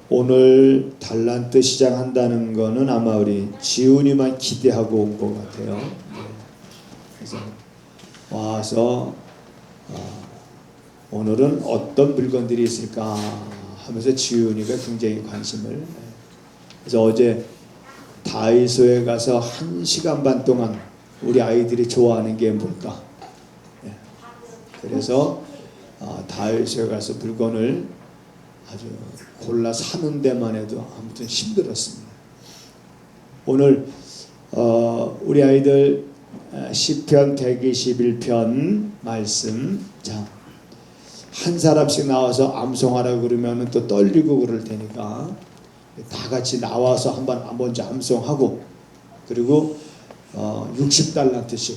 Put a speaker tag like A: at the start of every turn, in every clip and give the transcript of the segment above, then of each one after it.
A: 오늘 달란트 시작한다는 거는 아마 우리 지훈이만 기대하고 온 것 같아요. 그래서 와서 오늘은 어떤 물건들이 있을까 하면서 지훈이가 굉장히 관심을. 그래서 어제 다이소에 가서 1시간 반 동안 우리 아이들이 좋아하는 게 뭘까? 그래서 다이소에 가서 물건을 아주 골라 사는 데만 해도 아무튼 힘들었습니다. 오늘 우리 아이들 시편 121편 말씀, 자, 한 사람씩 나와서 암송하라고 그러면 또 떨리고 그럴 테니까 다 같이 나와서 한번 먼저 암송하고, 그리고 60달란트씩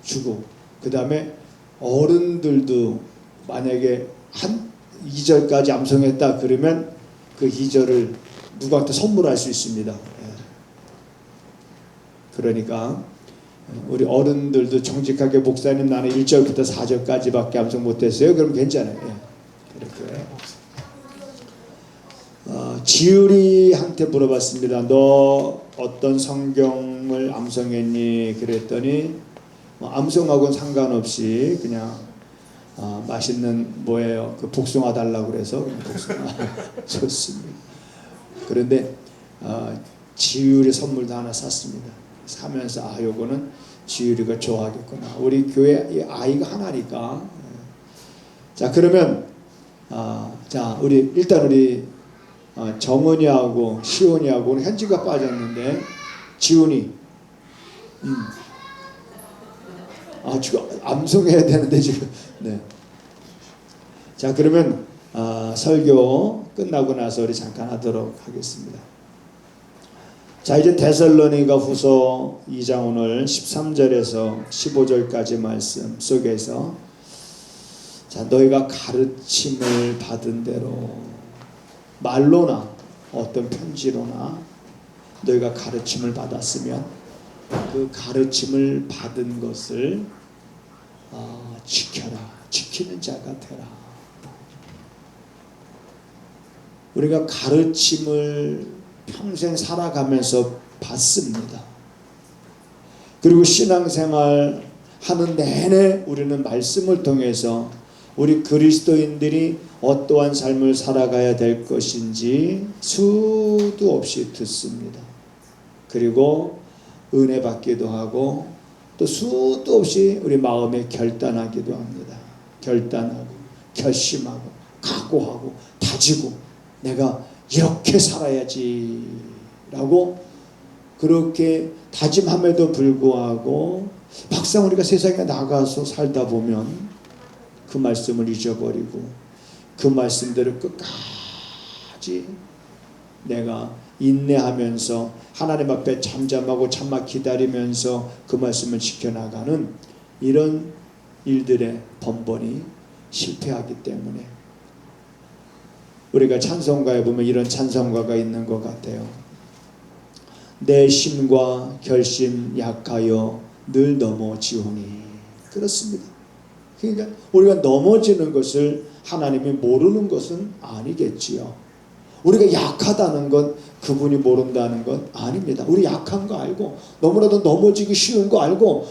A: 주고, 그 다음에 어른들도 만약에 한 2절까지 암송했다 그러면 그 2절을 누구한테 선물할 수 있습니다. 그러니까 우리 어른들도 정직하게 목사님 나는 1절부터 4절까지밖에 암송 못했어요. 그럼 괜찮아요. 이렇게. 지율이한테 물어봤습니다. 너 어떤 성경을 암송했니? 그랬더니 암송하고는 상관없이 그냥 맛있는 뭐예요? 그 복숭아 달라고 그래서 복숭아 줬습니다. 그런데 지율이 선물도 하나 샀습니다. 사면서 요거는 지율이가 좋아하겠구나. 우리 교회 아이가 하나니까. 자, 그러면 자, 일단 우리 정은이하고 시온이하고 현지가 빠졌는데 지훈이 지금 암송해야 되는데 지금. 네. 자, 그러면 설교 끝나고 나서 우리 잠깐 하도록 하겠습니다. 자, 이제 데살로니가 후서 2장 오늘 13절에서 15절까지 말씀 속에서, 자, 너희가 가르침을 받은 대로, 말로나 어떤 편지로나 너희가 가르침을 받았으면 그 가르침을 받은 것을 지켜라. 지키는 자가 되라. 우리가 가르침을 평생 살아가면서 받습니다. 그리고 신앙생활 하는 내내 우리는 말씀을 통해서 우리 그리스도인들이 어떠한 삶을 살아가야 될 것인지 수도 없이 듣습니다. 그리고 은혜 받기도 하고 또 수도 없이 우리 마음에 결단하기도 합니다. 결단하고 결심하고 각오하고 다지고 내가 이렇게 살아야지 라고 그렇게 다짐함에도 불구하고 막상 우리가 세상에 나가서 살다 보면 그 말씀을 잊어버리고 그 말씀대로 끝까지 내가 인내하면서 하나님 앞에 잠잠하고 참아 기다리면서 그 말씀을 지켜나가는 이런 일들의 번번이 실패하기 때문에 우리가 찬송가에 보면 이런 찬송가가 있는 것 같아요. 내 심과 결심 약하여 늘 넘어지오니. 그렇습니다. 그러니까 우리가 넘어지는 것을 하나님이 모르는 것은 아니겠지요. 우리가 약하다는 건 그분이 모른다는 건 아닙니다. 우리 약한 거 알고 너무나도 넘어지기 쉬운 거 알고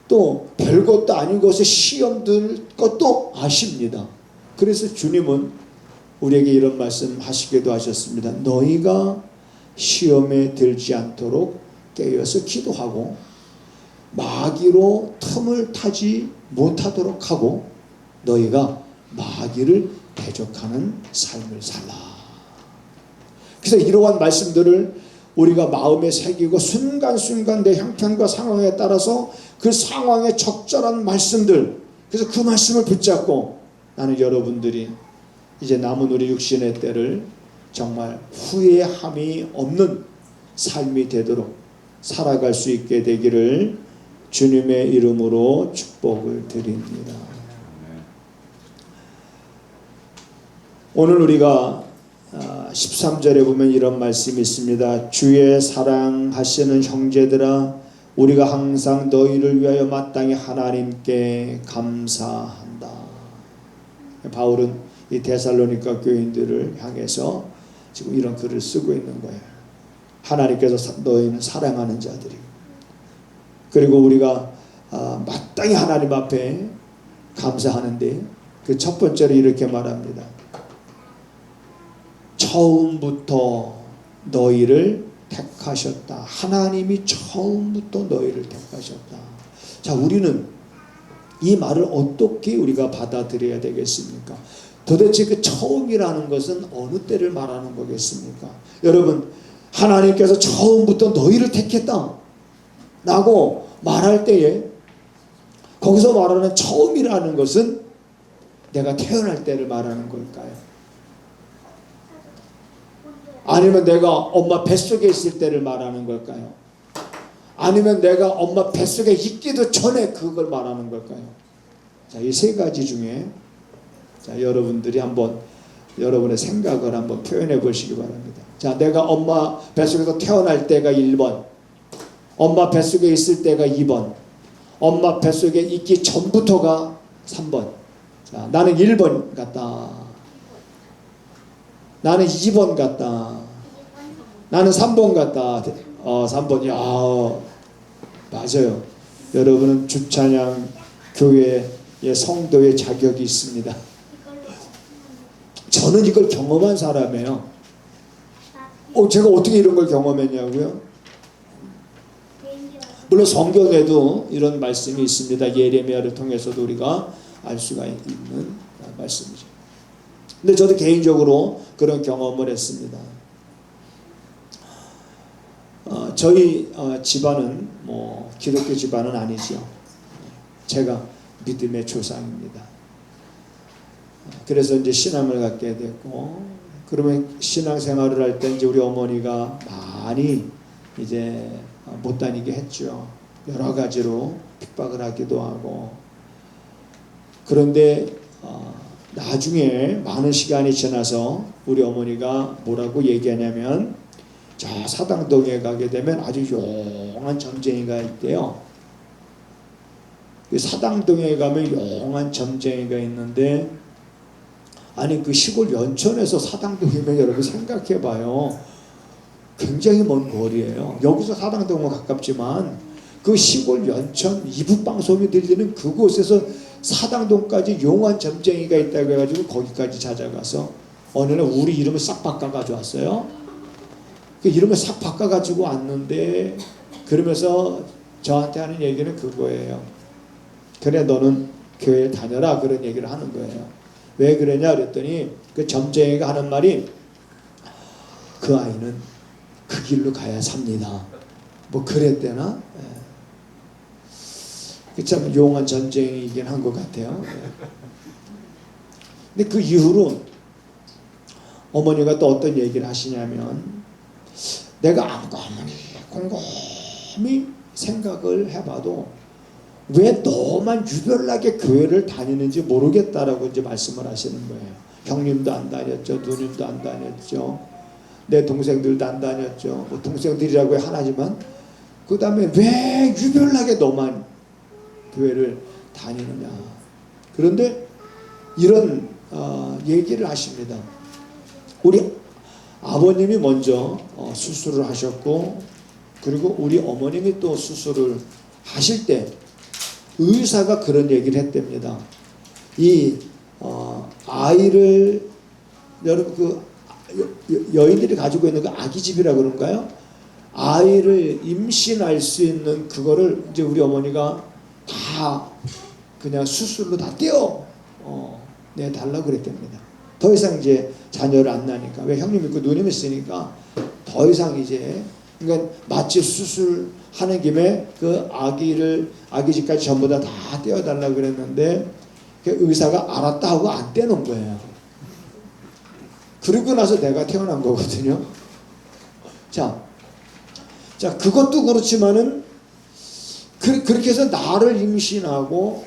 A: 또 별것도 아닌 것에 시험 들 것도 아십니다. 그래서 주님은 우리에게 이런 말씀 하시기도 하셨습니다. 너희가 시험에 들지 않도록 깨어서 기도하고 마귀로 틈을 타지 못하도록 하고 너희가 마귀를 대적하는 삶을 살라. 그래서 이러한 말씀들을 우리가 마음에 새기고 순간순간 내 형편과 상황에 따라서 그 상황에 적절한 말씀들, 그래서 그 말씀을 붙잡고 나는 여러분들이 이제 남은 우리 육신의 때를 정말 후회함이 없는 삶이 되도록 살아갈 수 있게 되기를 주님의 이름으로 축복을 드립니다. 오늘 우리가 13절에 보면 이런 말씀이 있습니다. 주의 사랑하시는 형제들아, 우리가 항상 너희를 위하여 마땅히 하나님께 감사한다. 바울은 이 데살로니가 교인들을 향해서 지금 이런 글을 쓰고 있는 거예요. 하나님께서 너희는 사랑하는 자들이. 그리고 우리가 마땅히 하나님 앞에 감사하는데 그 첫 번째로 이렇게 말합니다. 처음부터 너희를 택하셨다. 하나님이 처음부터 너희를 택하셨다. 자, 우리는 이 말을 어떻게 우리가 받아들여야 되겠습니까? 도대체 그 처음이라는 것은 어느 때를 말하는 거겠습니까? 여러분, 하나님께서 처음부터 너희를 택했다 라고 말할 때에 거기서 말하는 처음이라는 것은 내가 태어날 때를 말하는 걸까요? 아니면 내가 엄마 뱃속에 있을 때를 말하는 걸까요? 아니면 내가 엄마 뱃속에 있기도 전에 그걸 말하는 걸까요? 자, 이 세 가지 중에 자, 여러분들이 한번 여러분의 생각을 한번 표현해 보시기 바랍니다. 자, 내가 엄마 뱃속에서 태어날 때가 1번, 엄마 뱃속에 있을 때가 2번, 엄마 뱃속에 있기 전부터가 3번. 자, 나는 1번 같다. 나는 2번 같다. 나는 3번 같다. 3번. 야, 맞아요. 여러분은 주찬양 교회의 성도의 자격이 있습니다. 저는 이걸 경험한 사람이에요. 제가 어떻게 이런 걸 경험했냐고요? 물론 성경에도 이런 말씀이 있습니다. 예레미야를 통해서도 우리가 알 수가 있는 말씀이죠. 근데 저도 개인적으로 그런 경험을 했습니다. 저희 집안은 뭐 기독교 집안은 아니죠. 제가 믿음의 조상입니다. 그래서 이제 신앙을 갖게 됐고, 그러면 신앙생활을 할 때 이제 우리 어머니가 많이 이제 못 다니게 했죠. 여러 가지로 핍박을 하기도 하고. 그런데 나중에 많은 시간이 지나서 우리 어머니가 뭐라고 얘기하냐면, 저 사당동에 가게 되면 아주 용한 점쟁이가 있대요. 사당동에 가면 용한 점쟁이가 있는데, 아니 그 시골 연천에서 사당동이면 여러분 생각해 봐요. 굉장히 먼 거리예요. 여기서 사당동은 가깝지만 그 시골 연천 이북방송이 들리는 그곳에서 사당동까지 용한 점쟁이가 있다고 해가지고 거기까지 찾아가서 어느 날 우리 이름을 싹 바꿔가지고 왔어요. 그 이름을 싹 바꿔가지고 왔는데, 그러면서 저한테 하는 얘기는 그거예요. 그래 너는 교회에 다녀라, 그런 얘기를 하는 거예요. 왜 그러냐 그랬더니 그 점쟁이가 하는 말이, 그 아이는 그 길로 가야 삽니다. 뭐 그랬대나? 참 용한 점쟁이이긴 한 것 같아요. 근데 그 이후로 어머니가 또 어떤 얘기를 하시냐면, 내가 아무리 곰곰이 생각을 해봐도 왜 너만 유별나게 교회를 다니는지 모르겠다라고 이제 말씀을 하시는 거예요. 형님도 안 다녔죠. 누님도 안 다녔죠. 내 동생들도 안 다녔죠. 뭐 동생들이라고 하나지만, 그 다음에 왜 유별나게 너만 교회를 다니느냐. 그런데 이런 얘기를 하십니다. 우리 아버님이 먼저 수술을 하셨고, 그리고 우리 어머님이 또 수술을 하실 때 의사가 그런 얘기를 했답니다. 이 아이를, 여러분 그 여인들이 가지고 있는 그 아기집이라 그런가요? 아이를 임신할 수 있는 그거를 이제 우리 어머니가 다 그냥 수술로 다 떼어 내달라고 그랬답니다. 더 이상 이제 자녀를 안 낳으니까. 왜 형님 있고 누님 있으니까 더 이상 이제, 그러니까 마치 수술하는 김에 그 아기집까지 전부 다 떼어달라고 그랬는데, 그 의사가 알았다 하고 안 떼놓은 거예요. 그러고 나서 내가 태어난 거거든요. 자 그것도 그렇지만은 그렇게 해서 나를 임신하고,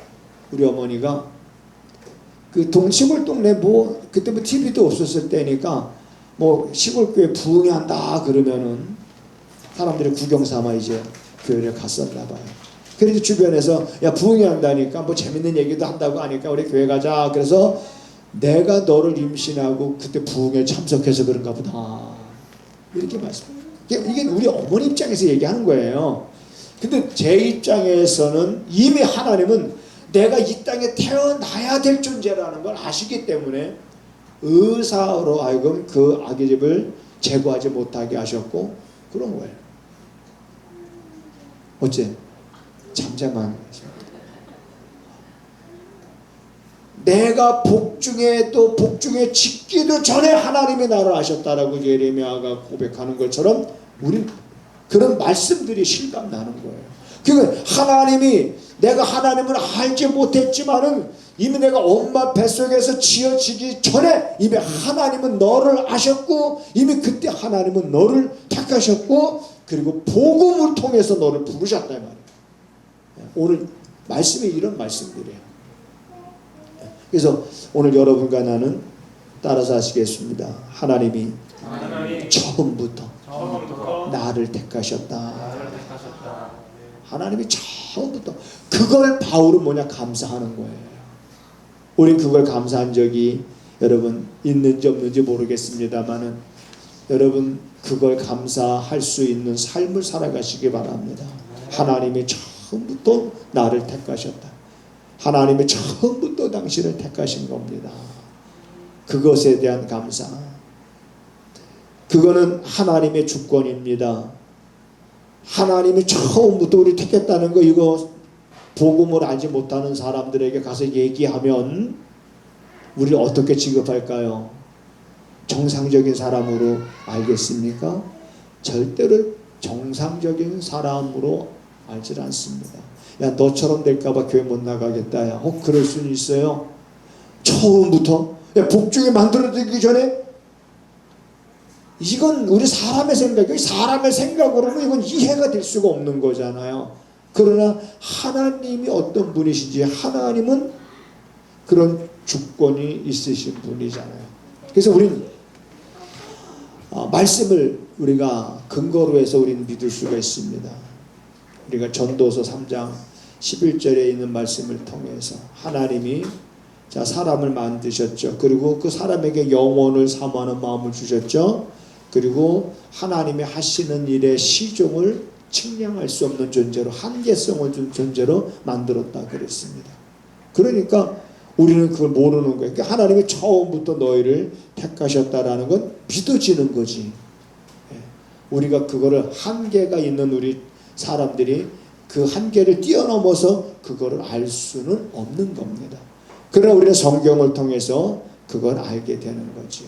A: 우리 어머니가 그 시골 동네 뭐 그때 뭐 TV도 없었을 때니까 뭐 시골교회 부흥회한다 그러면은 사람들이 구경 삼아 이제 교회를 갔었나 봐요. 그래서 주변에서 야 부흥회 한다니까 뭐 재밌는 얘기도 한다고 하니까 우리 교회 가자. 그래서 내가 너를 임신하고 그때 부흥에 참석해서 그런가 보다. 이렇게 말씀해요. 이게 우리 어머니 입장에서 얘기하는 거예요. 근데 제 입장에서는 이미 하나님은 내가 이 땅에 태어나야 될 존재라는 걸 아시기 때문에 의사로 하여금 그 아기 집을 제거하지 못하게 하셨고 그런 거예요. 어째? 잠잠한 거죠. 내가 복중에 또 복중에 짓기도 전에 하나님이 나를 아셨다라고 예레미야가 고백하는 것처럼 우리 그런 말씀들이 실감나는 거예요. 그러니까 하나님이 내가 하나님을 알지 못했지만은 이미 내가 엄마 뱃속에서 지어지기 전에 이미 하나님은 너를 아셨고 이미 그때 하나님은 너를 택하셨고 그리고 복음을 통해서 너를 부르셨다 말이에요. 오늘 말씀이 이런 말씀들이에요. 그래서 오늘 여러분과 나는 따라서 하시겠습니다. 하나님이 처음부터 나를 택하셨다. 하나님이 처음부터 그걸 바울은 뭐냐 감사하는 거예요. 우린 그걸 감사한 적이 여러분 있는지 없는지 모르겠습니다만은 여러분 그걸 감사할 수 있는 삶을 살아가시기 바랍니다. 하나님이 처음부터 나를 택하셨다. 하나님이 처음부터 당신을 택하신 겁니다. 그것에 대한 감사. 그거는 하나님의 주권입니다. 하나님이 처음부터 우리 택했다는 거 이거 복음을 알지 못하는 사람들에게 가서 얘기하면 우리를 어떻게 취급할까요? 정상적인 사람으로 알겠습니까? 절대로 정상적인 사람으로 알지 않습니다. 야 너처럼 될까봐 교회 못 나가겠다. 야 그럴 수는 있어요. 처음부터 야 복중에 만들어지기 전에 이건 우리 사람의 생각이에요. 사람의 생각으로는 이건 이해가 될 수가 없는 거잖아요. 그러나 하나님이 어떤 분이신지 하나님은 그런 주권이 있으신 분이잖아요. 그래서 우리는 말씀을 우리가 근거로 해서 우리는 믿을 수가 있습니다. 우리가 전도서 3장 11절에 있는 말씀을 통해서 하나님이 자 사람을 만드셨죠. 그리고 그 사람에게 영혼을 사모하는 마음을 주셨죠. 그리고 하나님이 하시는 일의 시종을 측량할 수 없는 존재로 한계성을 준 존재로 만들었다 그랬습니다. 그러니까 우리는 그걸 모르는 거예요. 그러니까 하나님이 처음부터 너희를 택하셨다라는 건 믿어지는 거지. 우리가 그거를 한계가 있는 우리 사람들이 그 한계를 뛰어넘어서 그거를 알 수는 없는 겁니다. 그러나 우리는 성경을 통해서 그걸 알게 되는 거지요.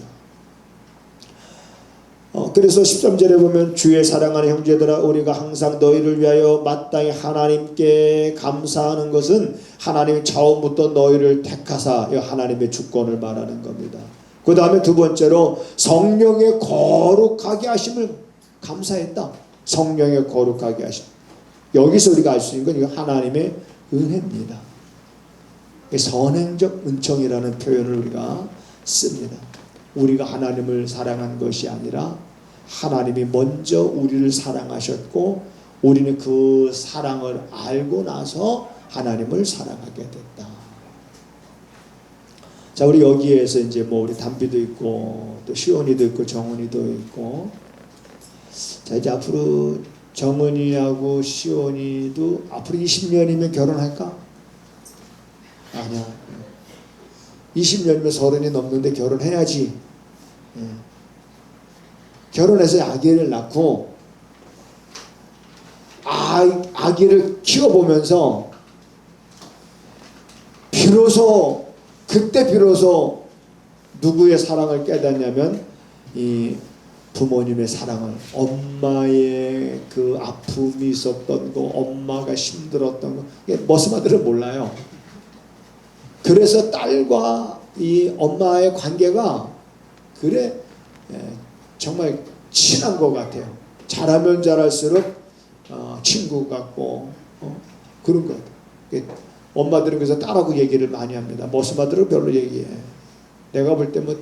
A: 그래서 13절에 보면 주의 사랑하는 형제들아 우리가 항상 너희를 위하여 마땅히 하나님께 감사하는 것은 하나님이 처음부터 너희를 택하사 하나님의 주권을 말하는 겁니다. 그 다음에 두 번째로 성령의 거룩하게 하심을 감사했다. 성령의 거룩하게 하심. 여기서 우리가 알 수 있는 건 이거 하나님의 은혜입니다. 선행적 은총이라는 표현을 우리가 씁니다. 우리가 하나님을 사랑한 것이 아니라 하나님이 먼저 우리를 사랑하셨고 우리는 그 사랑을 알고 나서 하나님을 사랑하게 됐다. 자, 우리 여기에서 이제 뭐 우리 담비도 있고 또 시온이도 있고 정은이도 있고 자 이제 앞으로 정은이하고 시온이도 앞으로 20년이면 결혼할까? 아니야. 20년이면 30이 넘는데 결혼해야지. 결혼해서 아기를 낳고 아기를 키워보면서 그때 비로소 누구의 사랑을 깨닫냐면 이 부모님의 사랑을 엄마의 그 아픔이 있었던 거 엄마가 힘들었던 거 머스마들은 몰라요. 그래서 딸과 이 엄마의 관계가 그래 정말 친한 것 같아요. 잘하면 잘할수록 친구 같고 그런 것 같아요. 엄마들은 그래서 딸하고 얘기를 많이 합니다. 머스마들은 별로 얘기해. 내가 볼 때 뭐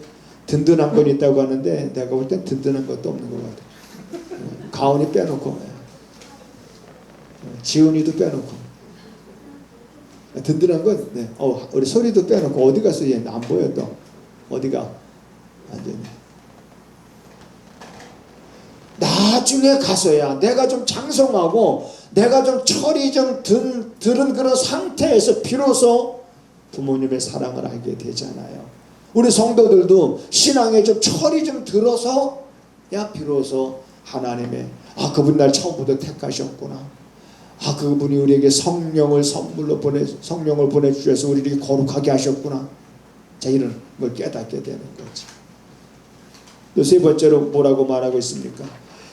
A: 든든한 건 있다고 하는데 내가 볼 땐 든든한 것도 없는 것 같아요. 가온이 빼놓고 지훈이도 빼놓고 든든한 건 우리 소리도 빼놓고 어디 갔어? 얘 안 보여 또. 어디가 완전히 나중에 가서야 내가 좀 장성하고 내가 좀 철이 좀 들은 그런 상태에서 비로소 부모님의 사랑을 알게 되잖아요. 우리 성도들도 신앙에 좀 철이 좀 들어서 야 비로소 하나님의 그분이 날 처음부터 택하셨구나. 그분이 우리에게 성령을 선물로 성령을 보내주셔서 우리를 거룩하게 하셨구나. 자, 이런 걸 깨닫게 되는 거지. 또 세 번째로 뭐라고 말하고 있습니까?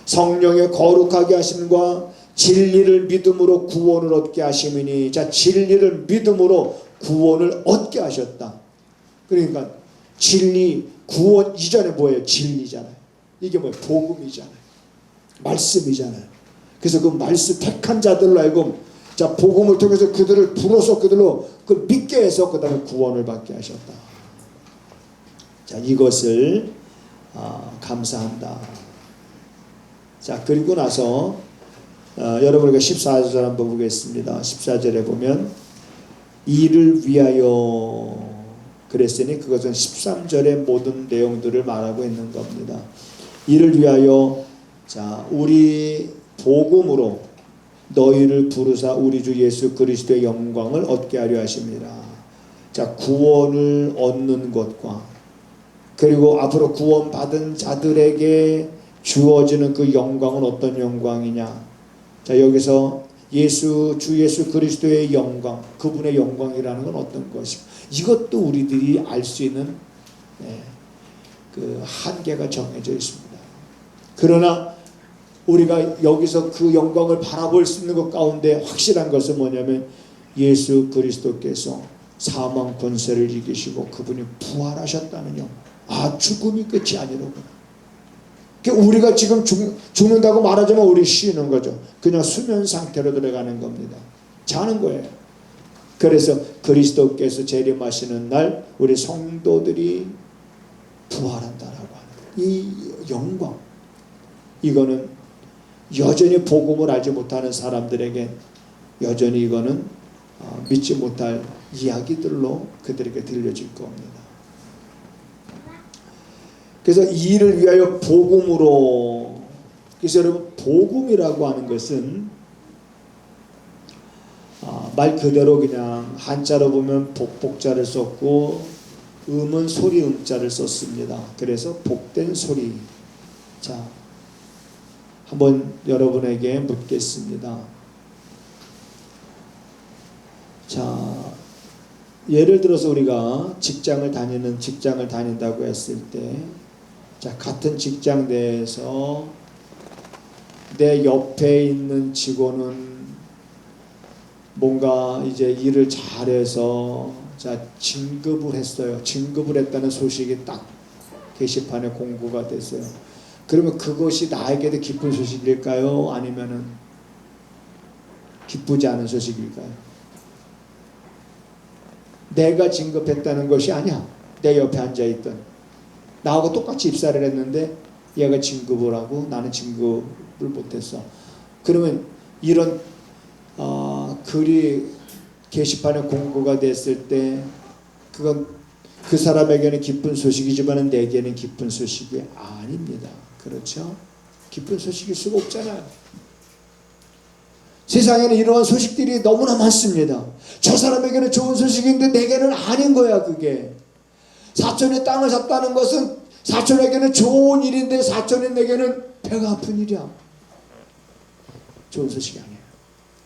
A: 성령의 거룩하게 하심과 진리를 믿음으로 구원을 얻게 하심이니. 자, 진리를 믿음으로 구원을 얻게 하셨다. 그러니까 진리, 구원 이전에 뭐예요? 진리잖아요. 이게 뭐예요? 복음이잖아요. 말씀이잖아요. 그래서 그 말씀 택한 자들로 하여금 자 복음을 통해서 그들을 불어서 그들로 그 믿게 해서 그 다음에 구원을 받게 하셨다. 자, 이것을 감사한다. 자, 그리고 나서 여러분에게 14절 한번 보겠습니다. 14절에 보면 이를 위하여 그랬으니 그것은 13절의 모든 내용들을 말하고 있는 겁니다. 이를 위하여 자 우리 복음으로 너희를 부르사 우리 주 예수 그리스도의 영광을 얻게 하려 하십니다. 자, 구원을 얻는 것과 그리고 앞으로 구원받은 자들에게 주어지는 그 영광은 어떤 영광이냐. 자, 여기서 주 예수 그리스도의 영광, 그분의 영광이라는 건 어떤 것이고, 이것도 우리들이 알 수 있는 그 한계가 정해져 있습니다. 그러나 우리가 여기서 그 영광을 바라볼 수 있는 것 가운데 확실한 것은 뭐냐면 예수 그리스도께서 사망 권세를 이기시고 그분이 부활하셨다는 영광. 죽음이 끝이 아니로구나. 우리가 지금 죽는다고 말하자면 우리 쉬는 거죠. 그냥 수면 상태로 들어가는 겁니다. 자는 거예요. 그래서 그리스도께서 재림하시는 날 우리 성도들이 부활한다라고 하는 이 영광, 이거는 여전히 복음을 알지 못하는 사람들에게 여전히 이거는 믿지 못할 이야기들로 그들에게 들려질 겁니다. 그래서 이 일을 위하여 복음으로. 그래서 여러분 복음이라고 하는 것은 말 그대로 그냥 한자로 보면 복자를 썼고 음은 소리 음자를 썼습니다. 그래서 복된 소리. 자, 한번 여러분에게 묻겠습니다. 자, 예를 들어서 우리가 직장을 다닌다고 했을 때, 자, 같은 직장 내에서 내 옆에 있는 직원은 뭔가 이제 일을 잘해서 자 진급을 했어요. 진급을 했다는 소식이 딱 게시판에 공고가 됐어요. 그러면 그것이 나에게도 기쁜 소식일까요? 아니면은 기쁘지 않은 소식일까요? 내가 진급했다는 것이 아니야. 내 옆에 앉아있던 나하고 똑같이 입사를 했는데 얘가 진급을 하고 나는 진급을 못했어. 그러면 이런 글이 게시판에 공고가 됐을 때 그건 그 사람에게는 기쁜 소식이지만 내게는 기쁜 소식이 아닙니다. 그렇죠? 기쁜 소식일 수가 없잖아요. 세상에는 이러한 소식들이 너무나 많습니다. 저 사람에게는 좋은 소식인데 내게는 아닌 거야. 그게 사촌의 땅을 샀다는 것은 사촌에게는 좋은 일인데 사촌에게는 배가 아픈 일이야. 좋은 소식이 아니에요.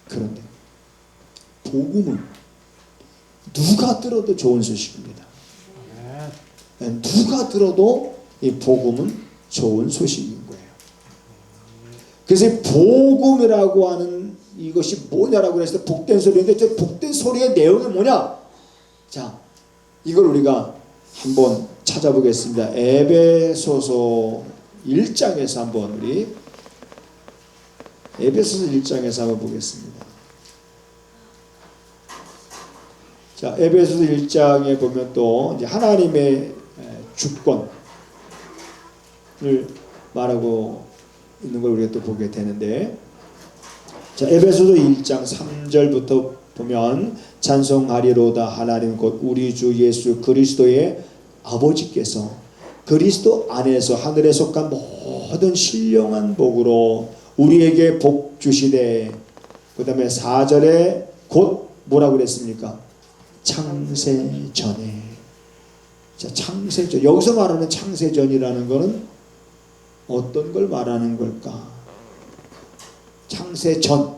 A: 그런데 복음은 누가 들어도 좋은 소식입니다. 누가 들어도 이 복음은 좋은 소식인 거예요. 그래서 복음이라고 하는 이것이 뭐냐라고 했을 때 복된 소리인데 저 복된 소리의 내용이 뭐냐? 자, 이걸 우리가 한번 찾아보겠습니다. 에베소서 1장에서 한번 우리 에베소서 1장에서 한번 보겠습니다. 자, 에베소서 1장에 보면 또 이제 하나님의 주권을 말하고 있는 걸 우리가 또 보게 되는데, 자, 에베소서 1장 3절부터 보면 찬송하리로다 하나님 곧 우리 주 예수 그리스도의 아버지께서 그리스도 안에서 하늘에 속한 모든 신령한 복으로 우리에게 복 주시되, 그 다음에 4절에 곧 뭐라고 그랬습니까? 창세전에. 자, 창세전. 여기서 말하는 창세전이라는 것은 어떤 걸 말하는 걸까? 창세전.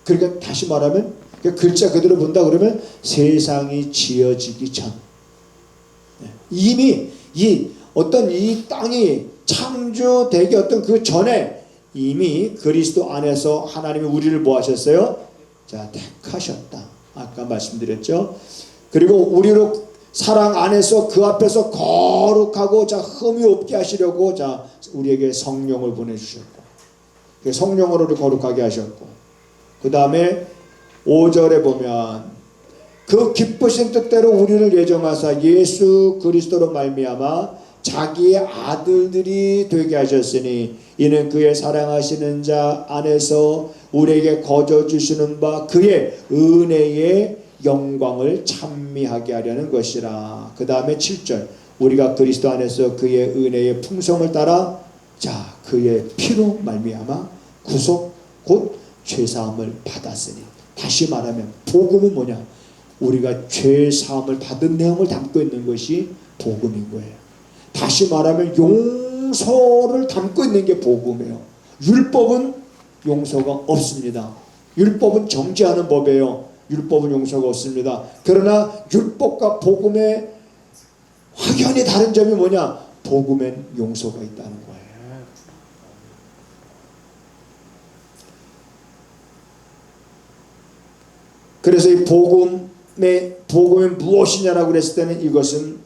A: 그러니까 다시 말하면 글자 그대로 본다 그러면 세상이 지어지기 전. 이미 이 어떤 이 땅이 창조되기 어떤 그 전에 이미 그리스도 안에서 하나님이 우리를 뭐 하셨어요? 자, 택하셨다. 아까 말씀드렸죠. 그리고 우리로 사랑 안에서 그 앞에서 거룩하고 자 흠이 없게 하시려고 자 우리에게 성령을 보내주셨고, 성령으로 거룩하게 하셨고, 그 다음에 5절에 보면 그 기쁘신 뜻대로 우리를 예정하사 예수 그리스도로 말미암아 자기의 아들들이 되게 하셨으니 이는 그의 사랑하시는 자 안에서 우리에게 거저 주시는 바 그의 은혜의 영광을 찬미하게 하려는 것이라. 그 다음에 7절 우리가 그리스도 안에서 그의 은혜의 풍성을 따라 자 그의 피로 말미암아 구속 곧 죄사함을 받았으니. 다시 말하면 복음은 뭐냐? 우리가 죄사함을 받은 내용을 담고 있는 것이 복음인 거예요. 다시 말하면 용서를 담고 있는 게 복음이에요. 율법은 용서가 없습니다. 율법은 정죄하는 법이에요. 율법은 용서가 없습니다. 그러나 율법과 복음의 확연히 다른 점이 뭐냐? 복음엔 용서가 있다는 거예요. 그래서 이 복음이 무엇이냐라고 그랬을 때는 이것은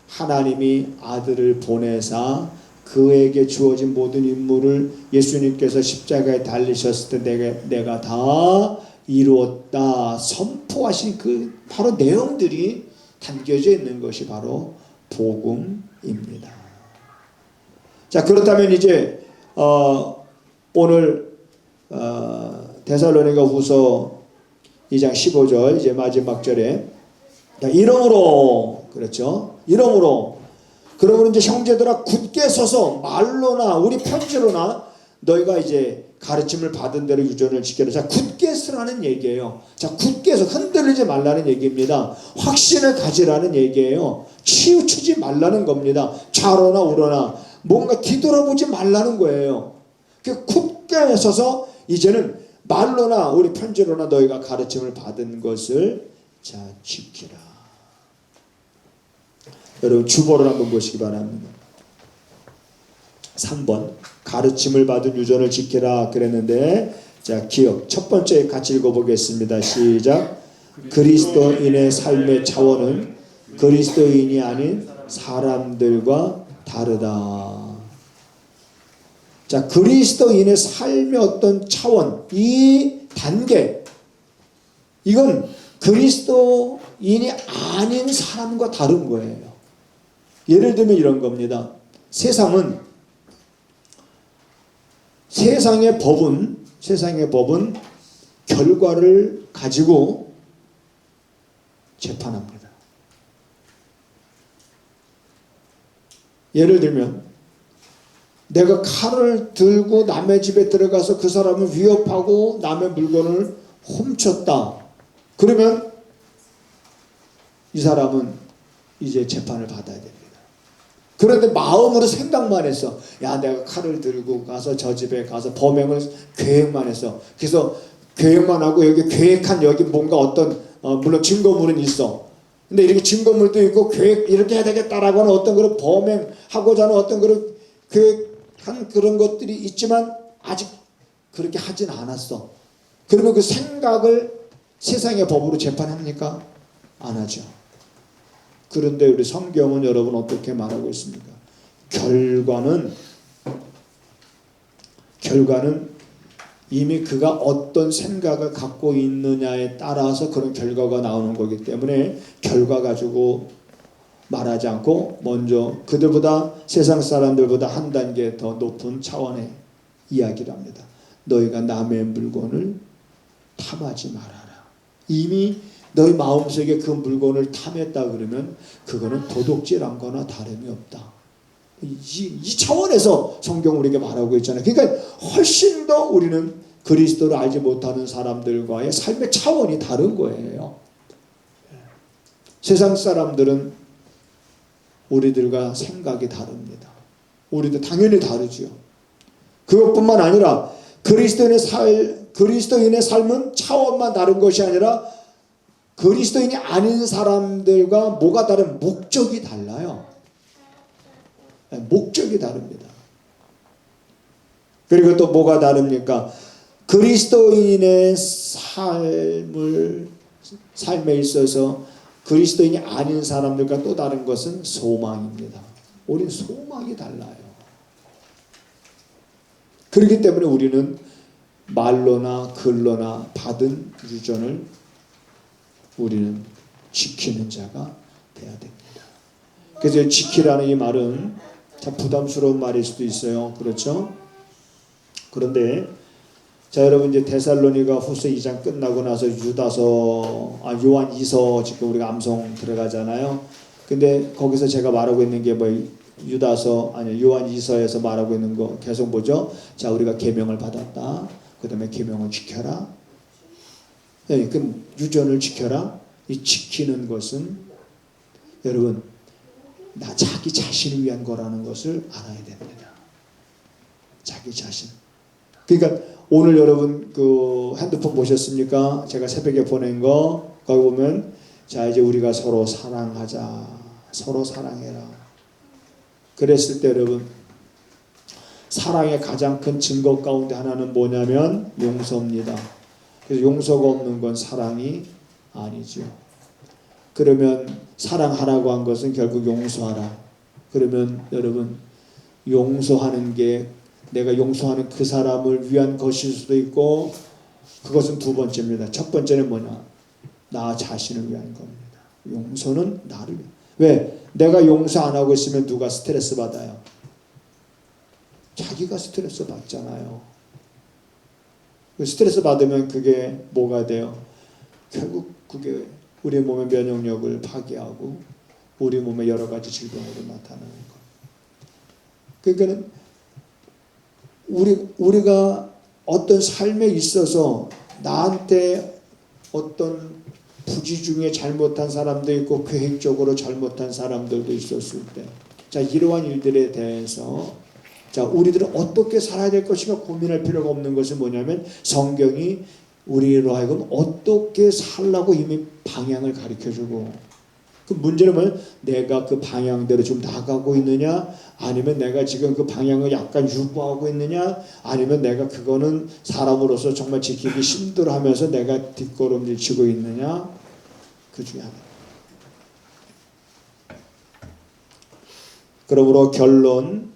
A: 하나님이 아들을 보내사 그에게 주어진 모든 임무를 예수님께서 십자가에 달리셨을 때 내가 다 이루었다 선포하신 그 바로 내용들이 담겨져 있는 것이 바로 복음입니다. 자, 그렇다면 이제 오늘 데살로니가 후서 2장 15절 이제 마지막 절에 이러므로 그렇죠. 이러므로 그러므로 이제 형제들아 굳게 서서 말로나 우리 편지로나 너희가 이제 가르침을 받은 대로 유전을 지켜라. 자, 굳게 서라는 얘기예요. 자, 굳게 서 흔들리지 말라는 얘기입니다. 확신을 가지라는 얘기예요. 치우치지 말라는 겁니다. 좌로나 우로나 뭔가 뒤돌아보지 말라는 거예요. 그 굳게 서서 이제는 말로나 우리 편지로나 너희가 가르침을 받은 것을 자 지키라. 여러분 주보를 한번 보시기 바랍니다. 3번 가르침을 받은 유전을 지키라 그랬는데 자 기억 첫 번째 같이 읽어보겠습니다. 시작. 그리스도인의 삶의 차원은 그리스도인이 아닌 사람들과 다르다. 자, 그리스도인의 삶의 어떤 차원, 이 단계, 이건 그리스도인이 아닌 사람과 다른 거예요. 예를 들면 이런 겁니다. 세상의 법은 결과를 가지고 재판합니다. 예를 들면 내가 칼을 들고 남의 집에 들어가서 그 사람을 위협하고 남의 물건을 훔쳤다. 그러면 이 사람은 이제 재판을 받아야 됩니다. 그런데 마음으로 생각만 해서 야 내가 칼을 들고 가서 저 집에 가서 범행을 계획만 해서 그래서 계획만 하고 여기 계획한 여기 뭔가 어떤 물론 증거물은 있어. 근데 이렇게 증거물도 있고 계획 이렇게 해야 되겠다라고 하는 어떤 그런 범행하고자 하는 어떤 그런 계획한 그런 것들이 있지만 아직 그렇게 하진 않았어. 그러면 그 생각을 세상의 법으로 재판합니까? 안 하죠. 그런데 우리 성경은 여러분 어떻게 말하고 있습니까? 결과는 이미 그가 어떤 생각을 갖고 있느냐에 따라서 그런 결과가 나오는 거기 때문에 결과 가지고 말하지 않고 먼저 그들보다 세상 사람들보다 한 단계 더 높은 차원의 이야기를 합니다. 너희가 남의 물건을 탐하지 말아라. 이미 너희 마음속에 그 물건을 탐했다 그러면 그거는 도둑질한 거나 다름이 없다. 이 차원에서 성경 우리에게 말하고 있잖아요. 그러니까 훨씬 더 우리는 그리스도를 알지 못하는 사람들과의 삶의 차원이 다른 거예요. 세상 사람들은 우리들과 생각이 다릅니다. 우리도 당연히 다르죠. 그것뿐만 아니라 그리스도인의 삶은 차원만 다른 것이 아니라 그리스도인이 아닌 사람들과 뭐가 다른? 목적이 달라요. 목적이 다릅니다. 그리고 또 뭐가 다릅니까? 그리스도인의 삶에 있어서 그리스도인이 아닌 사람들과 또 다른 것은 소망입니다. 우리는 소망이 달라요. 그렇기 때문에 우리는 말로나 글로나 받은 유전을 우리는 지키는 자가 되어야 됩니다. 그래서 지키라는 이 말은 참 부담스러운 말일 수도 있어요. 그렇죠? 그런데 자, 여러분 이제 데살로니가 후서 2장 끝나고 나서 요한 2서 지금 우리가 암송 들어가잖아요. 근데 거기서 제가 말하고 있는 게 요한 2서에서 말하고 있는 거 계속 보죠. 자, 우리가 계명을 받았다. 그다음에 계명을 지켜라. 네, 그럼 유전을 지켜라. 이 지키는 것은 여러분 자기 자신을 위한 거라는 것을 알아야 됩니다. 자기 자신. 그러니까 오늘 여러분 그 핸드폰 보셨습니까? 제가 새벽에 보낸 거 거기 보면 자 이제 우리가 서로 사랑하자. 서로 사랑해라. 그랬을 때 여러분 사랑의 가장 큰 증거 가운데 하나는 뭐냐면 용서입니다. 그래서 용서가 없는 건 사랑이 아니죠. 그러면 사랑하라고 한 것은 결국 용서하라. 그러면 여러분 용서하는 게 내가 용서하는 그 사람을 위한 것일 수도 있고 그것은 두 번째입니다. 첫 번째는 뭐냐? 나 자신을 위한 겁니다. 용서는 나를 위해. 왜? 내가 용서 안 하고 있으면 누가 스트레스 받아요? 자기가 스트레스 받잖아요. 스트레스 받으면 그게 뭐가 돼요? 결국 그게 우리 몸의 면역력을 파괴하고 우리 몸에 여러 가지 질병으로 나타나는 것. 그러니까는 우리가 어떤 삶에 있어서 나한테 어떤 부지 중에 잘못한 사람도 있고 계획적으로 잘못한 사람들도 있었을 때, 자 이러한 일들에 대해서 자 우리들은 어떻게 살아야 될 것인가 고민할 필요가 없는 것은 뭐냐면 성경이 우리로 하여금 어떻게 살라고 이미 방향을 가르쳐주고 그 문제는 뭐냐면 내가 그 방향대로 좀 나가고 있느냐 아니면 내가 지금 그 방향을 약간 유보하고 있느냐 아니면 내가 그거는 사람으로서 정말 지키기 힘들어하면서 내가 뒷걸음질 치고 있느냐 그 중에 하나. 그러므로 결론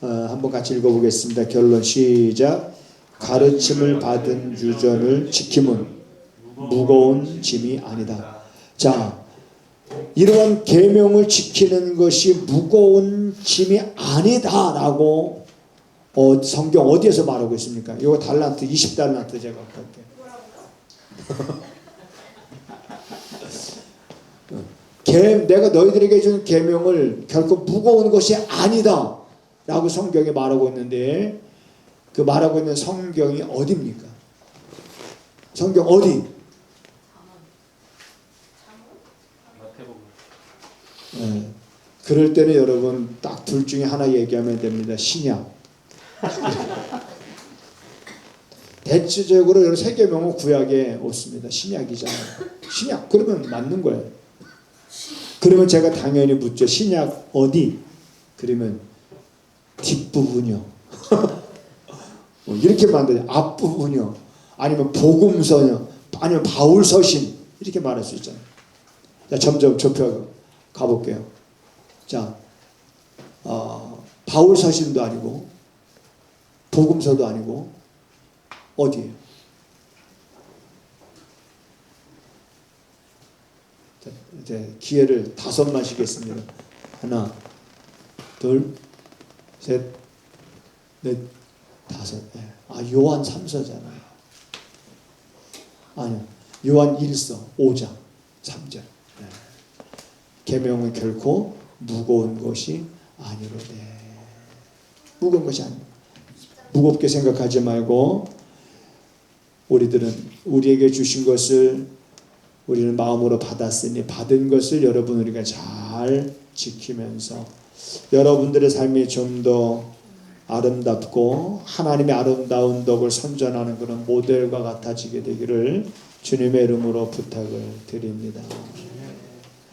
A: 한번 같이 읽어보겠습니다. 결론 시작. 가르침을 받은 유전을 지킴은 무거운 짐이 아니다. 자, 이러한 계명을 지키는 것이 무거운 짐이 아니다라고 성경 어디에서 말하고 있습니까? 이거 달란트 20달란트 제가 할게요. 내가 너희들에게 준 계명을 결코 무거운 것이 아니다라고 성경에 말하고 있는데 그 말하고 있는 성경이 어디입니까? 성경 어디? 네. 그럴 때는 여러분 딱 둘 중에 하나 얘기하면 됩니다. 신약. 대체적으로 여러분 세계명은 구약에 없습니다. 신약이잖아요. 신약 그러면 맞는 거예요. 그러면 제가 당연히 묻죠. 신약 어디? 그러면 뒷부분이요. 이렇게 만드냐? 앞부분이요. 아니면 복음서요. 아니면 바울서신 이렇게 말할 수 있잖아요. 자, 점점 좁혀 가볼게요. 자, 바울서신도 아니고 복음서도 아니고 어디예요? 자, 이제 기회를 5번 주겠습니다. 하나, 둘, 셋, 넷, 5. 요한 3서잖아요. 아니요. 요한 1서 5장. 3절. 계명은 결코 무거운 것이 아니로되. 무거운 것이 아닙니다. 무겁게 생각하지 말고 우리들은 우리에게 주신 것을 우리는 마음으로 받았으니 받은 것을 여러분 우리가 잘 지키면서 여러분들의 삶이 좀 더 아름답고 하나님의 아름다운 덕을 선전하는 그런 모델과 같아지게 되기를 주님의 이름으로 부탁을 드립니다.